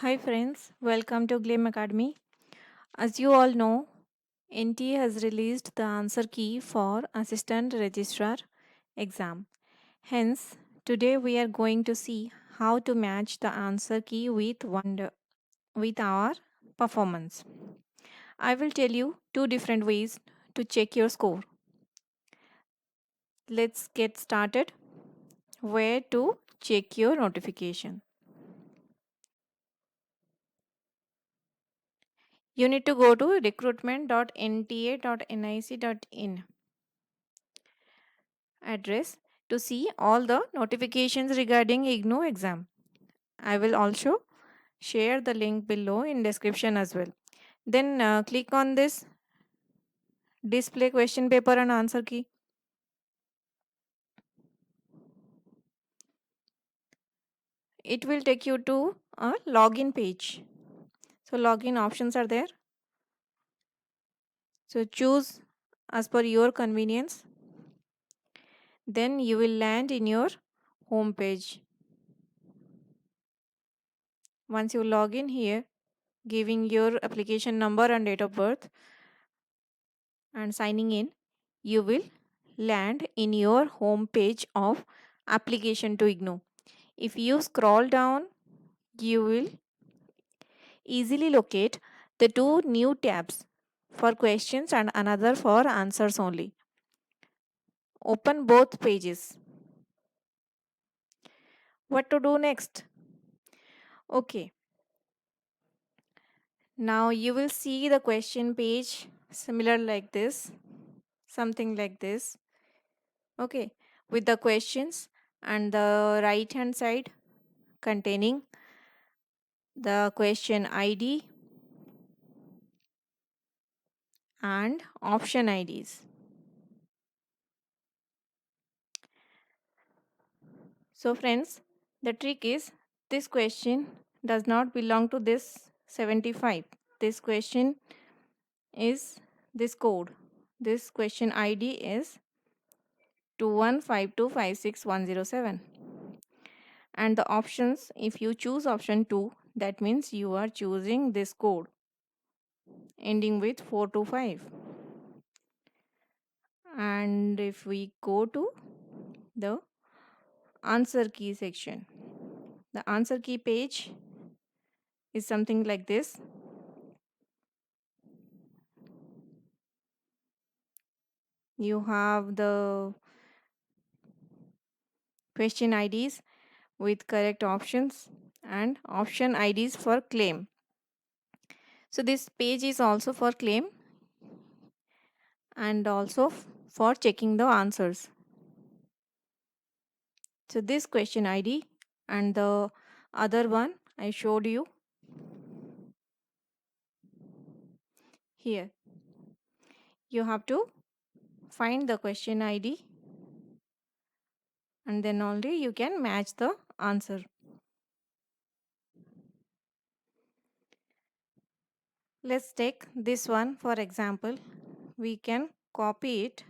Hi friends, welcome to Gleam Academy. As you all know, NTA has released the answer key for Assistant Registrar exam. Hence, today we are going to see how to match the answer key with our performance. I will tell you two different ways to check your score. Let's get started. Where to check your notification? You need to go to recruitment.nta.nic.in address to see all the notifications regarding IGNOU exam. I will also share the link below in description as well. Then click on this display question paper and answer key. It will take you to a login page. So login options are there. So choose as per your convenience. Then you will land in your home page. Once you log in here, giving your application number and date of birth and signing in, you will land in your home page of application to IGNOU. If you scroll down, you will easily locate the two new tabs for questions and another for answers only. Open both pages. What to do next? Okay, now you will see the question page similar like this, something like this. Okay, with the questions and the right hand side containing the question ID and option IDs. So friends, the trick is this question does not belong to this 75. This question is this code. This question ID is 215256107. And the options, if you choose option 2, that means you are choosing this code ending with 425. And if we go to the answer key section, the answer key page is something like this. You have the question IDs with correct options and option IDs for claim. So this page is also for claim and also for checking the answers. So this question ID and the other one I showed you here. You have to find the question ID and then only you can match the answer. Let's take this one for example. We can copy it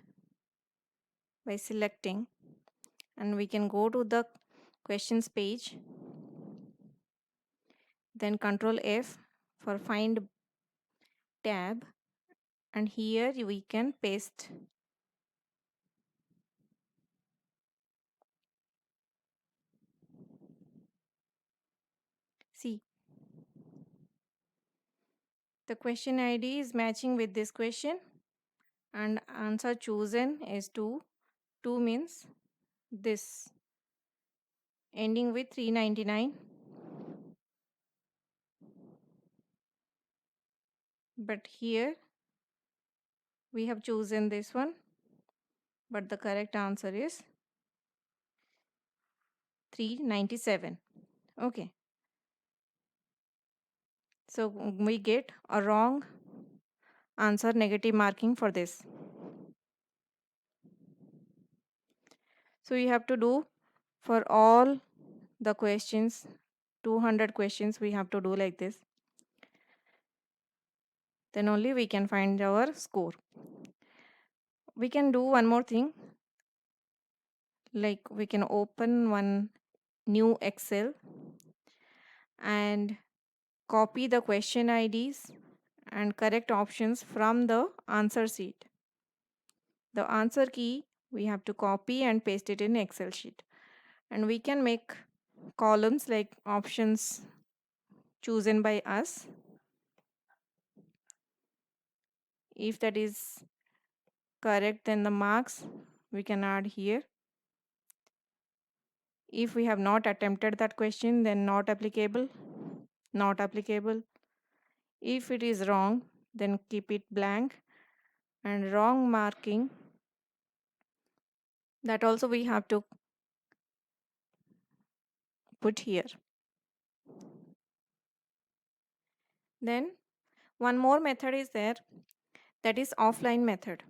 by selecting and we can go to the questions page, then Control F for find tab, and here we can paste. See, the question ID is matching with this question and answer chosen is 2. 2 means this ending with 399, but here we have chosen this one, but the correct answer is 397. Okay, so we get a wrong answer, negative marking for this. So you have to do for all the questions, 200 questions we have to do like this. Then only we can find our score. We can do one more thing, like we can open one new Excel and copy the question IDs and correct options from the answer sheet. The answer key we have to copy and paste it in Excel sheet. And we can make columns like options chosen by us. If that is correct, then the marks we can add here. If we have not attempted that question, then not applicable, not applicable. If it is wrong, then keep it blank, and wrong marking, that also we have to put here. Then one more method is there, that is offline method,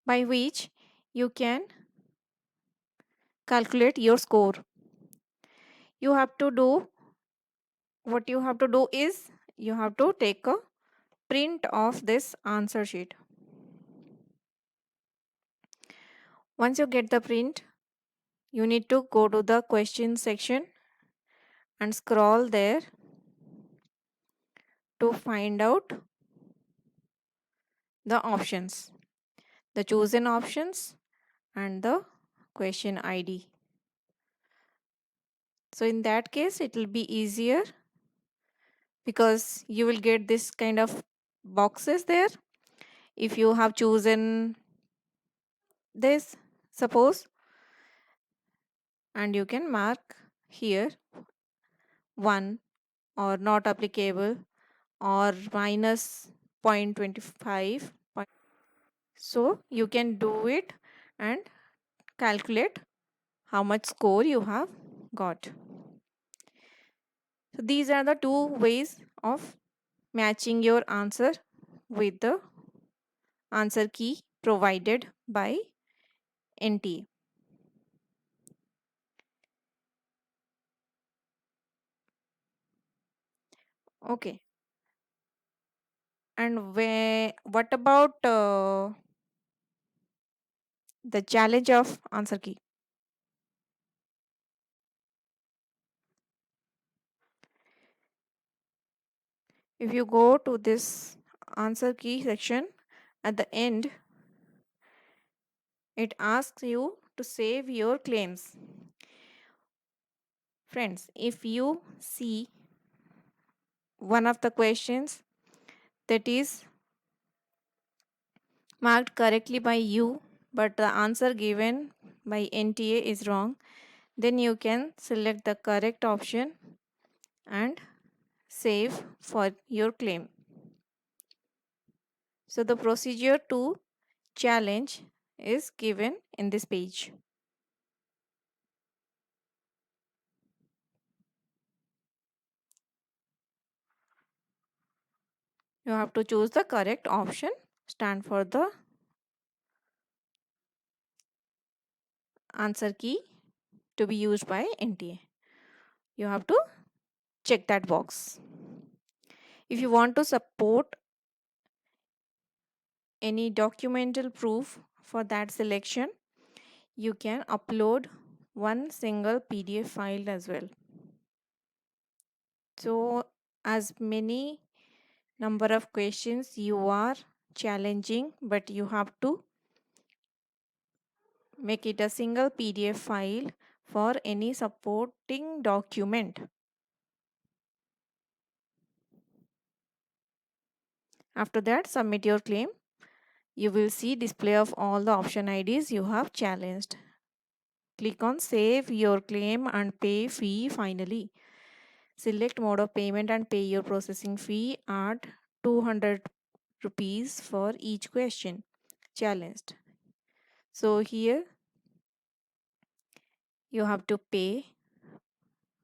by which you can calculate your score. You have to do, what you have to do is you have to take a print of this answer sheet. Once you get the print, you need to go to the question section and scroll there to find out the options, the chosen options and the question ID. So in that case, it will be easier because you will get this kind of boxes there. If you have chosen this, suppose, and you can mark here 1 or not applicable or minus 0.25. So you can do it and calculate how much score you have got. So these are the two ways of matching your answer with the answer key provided by NTA. Okay. And what about the challenge of answer key? If you go to this answer key section, at the end, it asks you to save your claims. Friends, if you see one of the questions that is marked correctly by you, but the answer given by NTA is wrong, then you can select the correct option and save for your claim. So the procedure to challenge is given in this page. You have to choose the correct option, stand for the answer key to be used by NTA. You have to check that box. If you want to support any documental proof for that selection, you can upload one single PDF file as well. So as many number of questions you are challenging, but you have to make it a single PDF file for any supporting document. After that, submit your claim. You will see display of all the option IDs you have challenged. Click on save your claim and pay fee finally. Select mode of payment and pay your processing fee at 200 rupees for each question challenged. So here you have to pay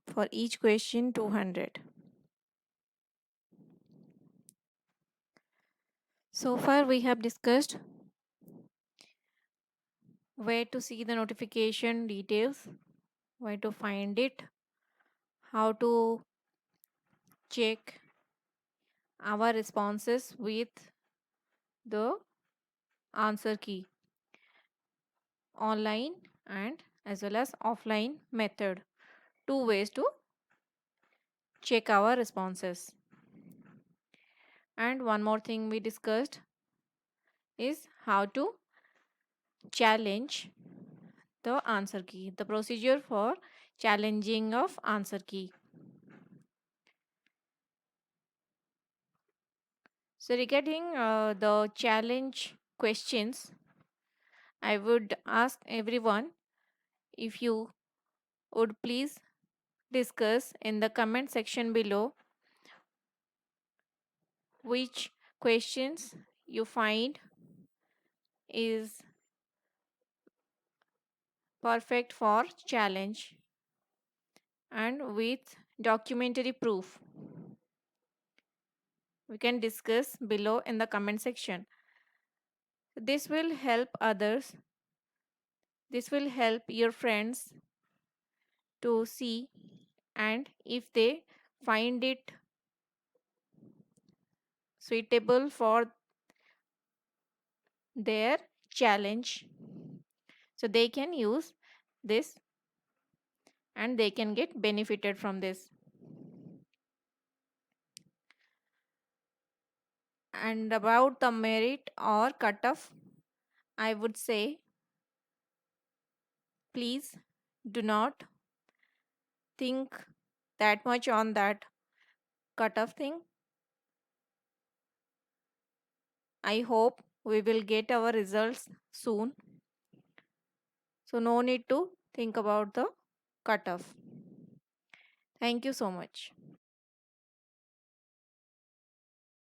for each question 200. So far we have discussed where to see the notification details, where to find it, how to check our responses with the answer key, online and as well as offline method. Two ways to check our responses. And one more thing we discussed is how to challenge the answer key, the procedure for challenging of answer key. So regarding the challenge questions, I would ask everyone if you would please discuss in the comment section below which questions you find is perfect for challenge and with documentary proof. We can discuss below in the comment section. This will help others. This will help your friends to see, and if they find it suitable for their challenge, so they can use this and they can get benefited from this. And about the merit or cutoff, I would say please do not think that much on that cutoff thing. I hope we will get our results soon. So, no need to think about the cutoff. Thank you so much.